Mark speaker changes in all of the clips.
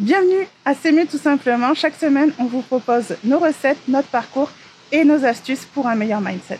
Speaker 1: Bienvenue à S'aimer tout simplement. Chaque semaine, on vous propose nos recettes, notre parcours et nos astuces pour un meilleur mindset.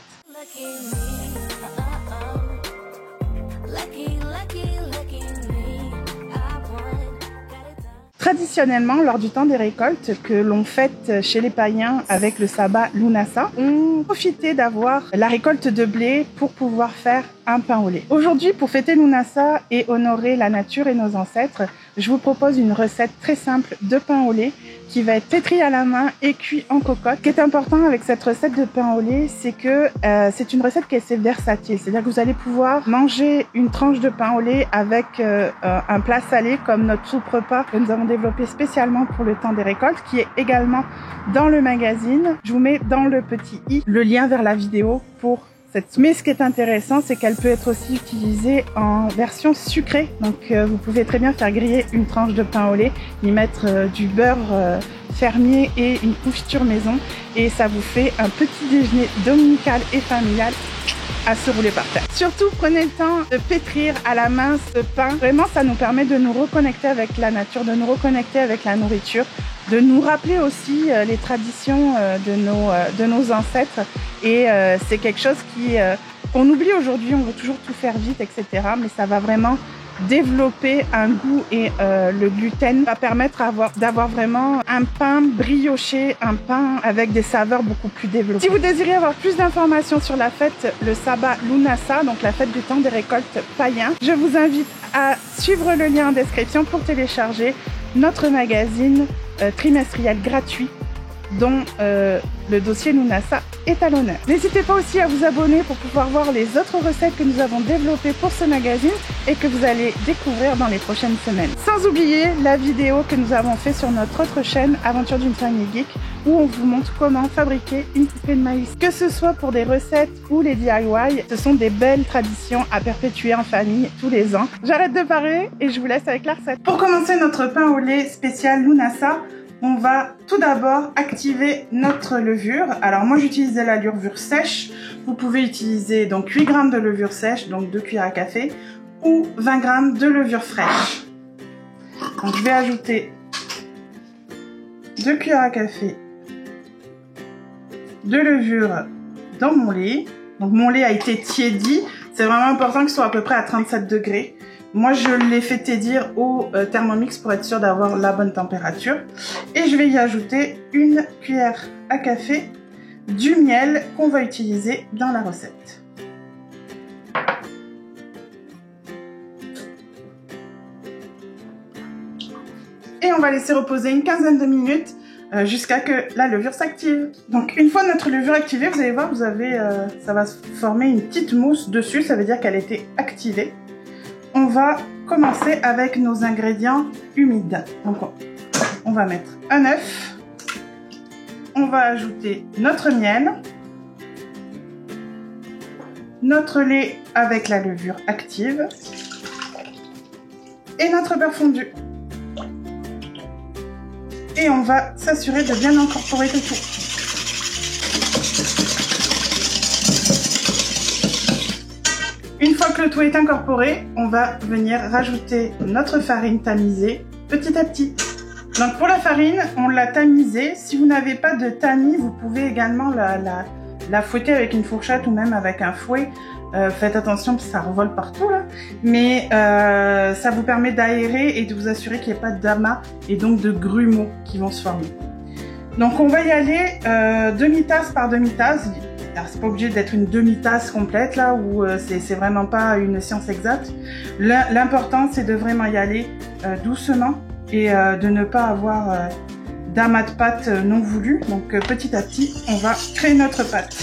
Speaker 1: Traditionnellement, lors du temps des récoltes que l'on fête chez les païens avec le sabbat Lunasa, on profitait d'avoir la récolte de blé pour pouvoir faire un pain au lait. Aujourd'hui, pour fêter Lunasa et honorer la nature et nos ancêtres, je vous propose une recette très simple de pain au lait qui va être pétri à la main et cuit en cocotte. Ce qui est important avec cette recette de pain au lait, c'est que c'est une recette qui est assez versatile. C'est-à-dire que vous allez pouvoir manger une tranche de pain au lait avec un plat salé comme notre soupe repas que nous avons développé spécialement pour le temps des récoltes, qui est également dans le magazine. Je vous mets dans le petit i le lien vers la vidéo pour cette. Mais ce qui est intéressant, c'est qu'elle peut être aussi utilisée en version sucrée. Donc vous pouvez très bien faire griller une tranche de pain au lait, y mettre du beurre fermier et une confiture maison, et ça vous fait un petit déjeuner dominical et familial à se rouler par terre. Surtout, prenez le temps de pétrir à la main ce pain. Vraiment, ça nous permet de nous reconnecter avec la nature, de nous reconnecter avec la nourriture, de nous rappeler aussi les traditions de nos ancêtres. Et c'est quelque chose qu'on oublie aujourd'hui. On veut toujours tout faire vite, etc. Mais ça va vraiment développer un goût, et le gluten va permettre d'avoir vraiment un pain brioché, un pain avec des saveurs beaucoup plus développées. Si vous désirez avoir plus d'informations sur la fête, le sabbat Lunasa, donc la fête du temps des récoltes païens, je vous invite à suivre le lien en description pour télécharger notre magazine trimestriel gratuit dont le dossier Lunasa est à l'honneur. N'hésitez pas aussi à vous abonner pour pouvoir voir les autres recettes que nous avons développées pour ce magazine et que vous allez découvrir dans les prochaines semaines. Sans oublier la vidéo que nous avons fait sur notre autre chaîne Aventure d'une famille geek, où on vous montre comment fabriquer une poupée de maïs. Que ce soit pour des recettes ou les DIY, ce sont des belles traditions à perpétuer en famille tous les ans. J'arrête de parler et je vous laisse avec la recette. Pour commencer notre pain au lait spécial Lunasa, on va tout d'abord activer notre levure. Alors moi j'utilise de la levure sèche. Vous pouvez utiliser donc 8 g de levure sèche, donc 2 cuillères à café, ou 20 g de levure fraîche. Donc je vais ajouter 2 cuillères à café de levure dans mon lait. Donc mon lait a été tiédi. C'est vraiment important qu'il soit à peu près à 37 degrés. Moi, je l'ai fait tiédir au Thermomix pour être sûr d'avoir la bonne température. Et je vais y ajouter une cuillère à café du miel qu'on va utiliser dans la recette. Et on va laisser reposer une quinzaine de minutes jusqu'à que la levure s'active. Donc une fois notre levure activée, vous allez voir, ça va former une petite mousse dessus, ça veut dire qu'elle a été activée. On va commencer avec nos ingrédients humides. Donc on va mettre un œuf, on va ajouter notre miel, notre lait avec la levure active et notre beurre fondu. Et on va s'assurer de bien incorporer le tout. Une fois que le tout est incorporé, on va venir rajouter notre farine tamisée petit à petit. Donc pour la farine, on l'a tamisée. Si vous n'avez pas de tamis, vous pouvez également la fouetter avec une fourchette ou même avec un fouet. Faites attention parce que ça revole partout là. Mais ça vous permet d'aérer et de vous assurer qu'il n'y ait pas d'amas et donc de grumeaux qui vont se former. Donc on va y aller demi-tasse par demi-tasse. Alors c'est pas obligé d'être une demi-tasse complète là, où c'est vraiment pas une science exacte. L'important c'est de vraiment y aller doucement et de ne pas avoir d'amas de pâte non voulu. Donc petit à petit on va créer notre pâte.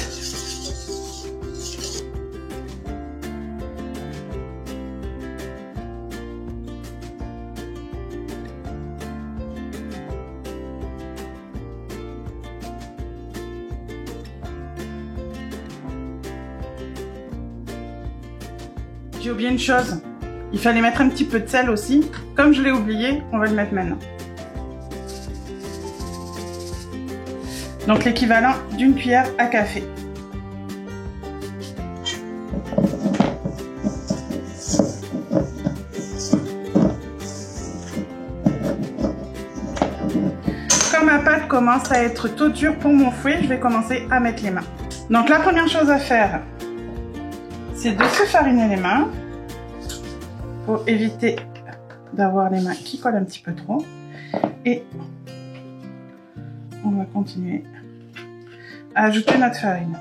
Speaker 1: J'ai oublié une chose, il fallait mettre un petit peu de sel aussi. Comme je l'ai oublié, on va le mettre maintenant. Donc l'équivalent d'une cuillère à café. ma pâte commence à être trop dure pour mon fouet, je vais commencer à mettre les mains. Donc la première chose à faire, c'est de se fariner les mains pour éviter d'avoir les mains qui collent un petit peu trop. Et on va continuer à ajouter notre farine.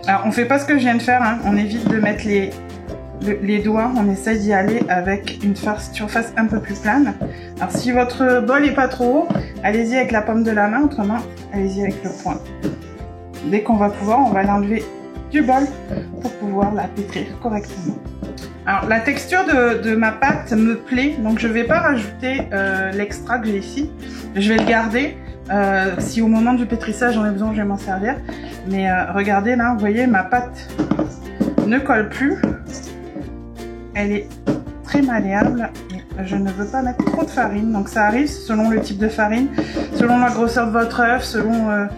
Speaker 1: Alors on fait pas ce que je viens de faire, hein. On évite de mettre les doigts, on essaye d'y aller avec une surface un peu plus plane. Alors si votre bol est pas trop haut, allez-y avec la paume de la main, autrement allez-y avec le poing. Dès qu'on va pouvoir, on va l'enlever du bol pour pouvoir la pétrir correctement. Alors la texture de ma pâte me plaît, donc je ne vais pas rajouter l'extra que j'ai ici. Je vais le garder. Si au moment du pétrissage j'en ai besoin, je vais m'en servir. Mais regardez là, vous voyez, ma pâte ne colle plus. Elle est très malléable et je ne veux pas mettre trop de farine. Donc ça arrive selon le type de farine, selon la grosseur de votre œuf, selon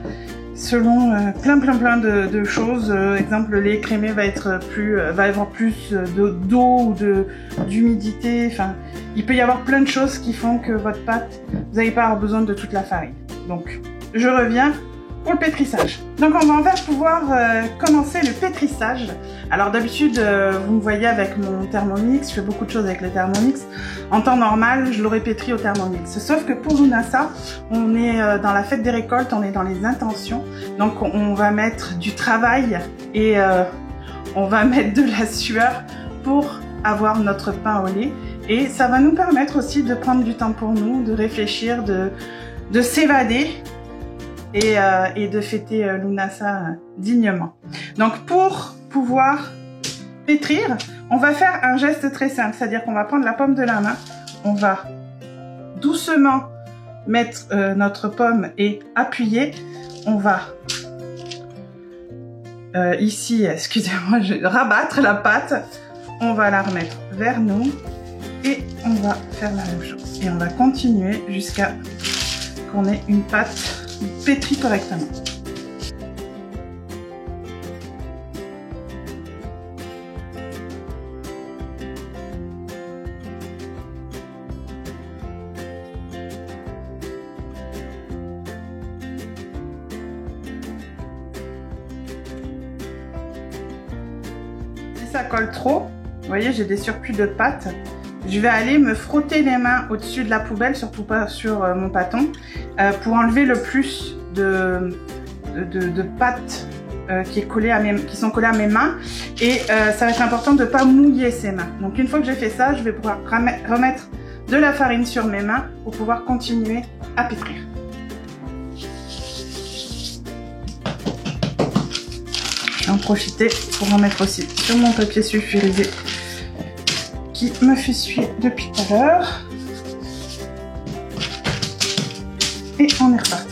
Speaker 1: plein de choses. Exemple, le lait écrémé va avoir plus d'eau ou d'humidité. Enfin, il peut y avoir plein de choses qui font que votre pâte, vous n'allez pas avoir besoin de toute la farine. Donc, je reviens pour le pétrissage. Donc, on va pouvoir commencer le pétrissage. Alors, d'habitude, vous me voyez avec mon Thermomix. Je fais beaucoup de choses avec le Thermomix. En temps normal, je l'aurais pétri au Thermomix. Sauf que pour Lunasa, on est dans la fête des récoltes, on est dans les intentions. Donc, on va mettre du travail et on va mettre de la sueur pour avoir notre pain au lait. Et ça va nous permettre aussi de prendre du temps pour nous, de réfléchir, de s'évader et de fêter Lunasa dignement. Donc pour pouvoir pétrir, on va faire un geste très simple, c'est-à-dire qu'on va prendre la paume de la main, on va doucement mettre notre paume et appuyer, on va ici, excusez-moi, je vais rabattre la pâte, on va la remettre vers nous et on va faire la même chose. Et on va continuer jusqu'à qu'on ait une pâte pétrie correctement. Si ça colle trop, vous voyez, j'ai des surplus de pâte. Je vais aller me frotter les mains au-dessus de la poubelle, surtout pas sur mon pâton, pour enlever le plus de pâte qui sont collées à mes mains. Et ça va être important de ne pas mouiller ces mains. Donc une fois que j'ai fait ça, je vais pouvoir remettre de la farine sur mes mains pour pouvoir continuer à pétrir. Je vais en profiter pour en mettre aussi sur mon papier sulfurisé qui me fait suer depuis tout à l'heure. Et on est reparti.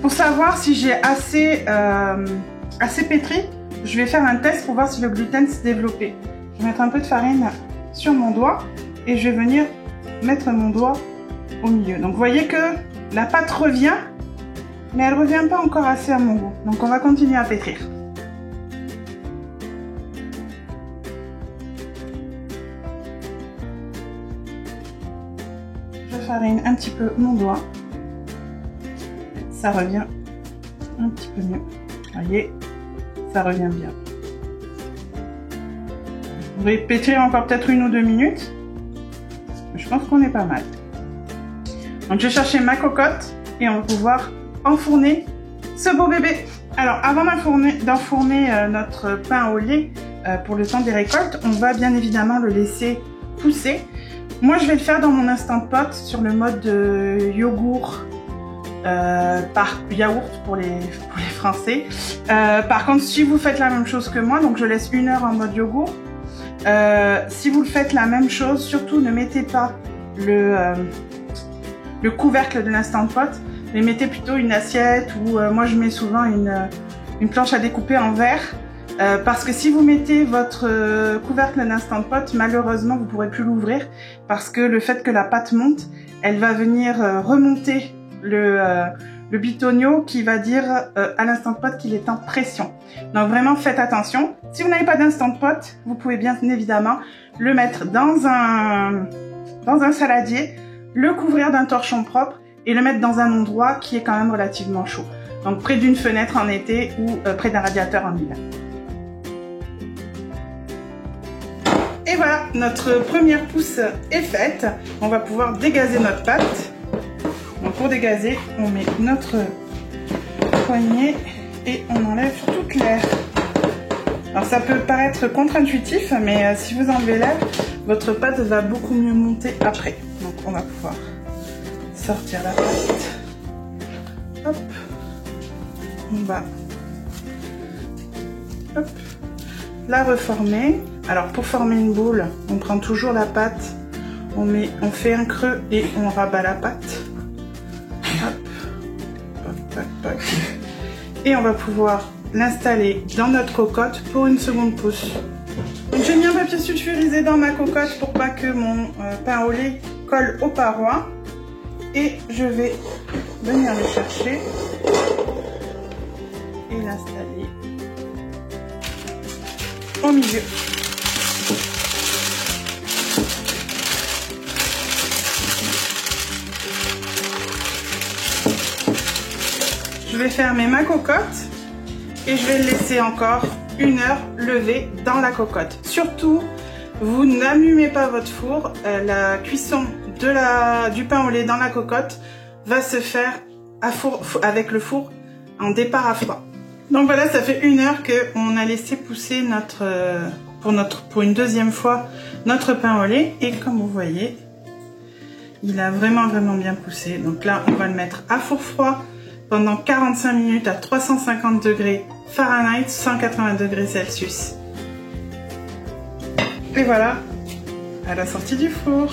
Speaker 1: Pour savoir si j'ai assez pétri, je vais faire un test pour voir si le gluten s'est développé. Je vais mettre un peu de farine sur mon doigt et je vais venir mettre mon doigt au milieu. Donc vous voyez que la pâte revient, mais elle ne revient pas encore assez à mon goût. Donc on va continuer à pétrir. Je farine un petit peu mon doigt. Ça revient un petit peu mieux. Vous voyez, ça revient bien. Vous pouvez pétrir encore peut-être 1 ou 2 minutes. Je pense qu'on est pas mal. Donc je vais chercher ma cocotte et on va pouvoir enfourner ce beau bébé. Alors avant d'enfourner notre pain au lait pour le temps des récoltes, on va bien évidemment le laisser pousser. Moi je vais le faire dans mon Instant Pot sur le mode yogourt par yaourt pour les Français. Par contre si vous faites la même chose que moi, donc je laisse 1 heure en mode yogourt. Si vous le faites la même chose, surtout ne mettez pas le couvercle de l'Instant Pot, mais mettez plutôt une assiette ou moi je mets souvent une planche à découper en verre parce que si vous mettez votre couvercle d'Instant Pot, malheureusement vous ne pourrez plus l'ouvrir parce que le fait que la pâte monte, elle va venir remonter le bitonio qui va dire à l'Instant Pot qu'il est en pression. Donc vraiment faites attention. Si vous n'avez pas d'Instant Pot, vous pouvez bien évidemment le mettre dans un saladier, le couvrir d'un torchon propre et le mettre dans un endroit qui est quand même relativement chaud. Donc près d'une fenêtre en été ou près d'un radiateur en hiver. Et voilà, notre première pousse est faite. On va pouvoir dégazer notre pâte. Donc pour dégazer, on met notre poignée et on enlève toute l'air. Alors ça peut paraître contre-intuitif, mais si vous enlevez l'air, votre pâte va beaucoup mieux monter après. Donc on va pouvoir sortir la pâte. Hop. On va hop, la reformer. Alors pour former une boule, on prend toujours la pâte, on fait un creux et on rabat la pâte. Hop, hop, hop, hop. Et on va pouvoir l'installer dans notre cocotte pour une seconde pousse. Donc j'ai mis un papier sulfurisé dans ma cocotte pour pas que mon pain au lait colle aux parois. Et je vais venir le chercher et l'installer au milieu. Je vais fermer ma cocotte et je vais le laisser encore 1 heure levé dans la cocotte. Surtout, vous n'allumez pas votre four. La cuisson du pain au lait dans la cocotte va se faire avec le four en départ à froid. Donc voilà, ça fait 1 heure qu'on a laissé pousser pour une deuxième fois notre pain au lait. Et comme vous voyez, il a vraiment bien poussé. Donc là, on va le mettre à four froid pendant 45 minutes à 350 degrés Fahrenheit, 180 degrés Celsius. Et voilà, à la sortie du four.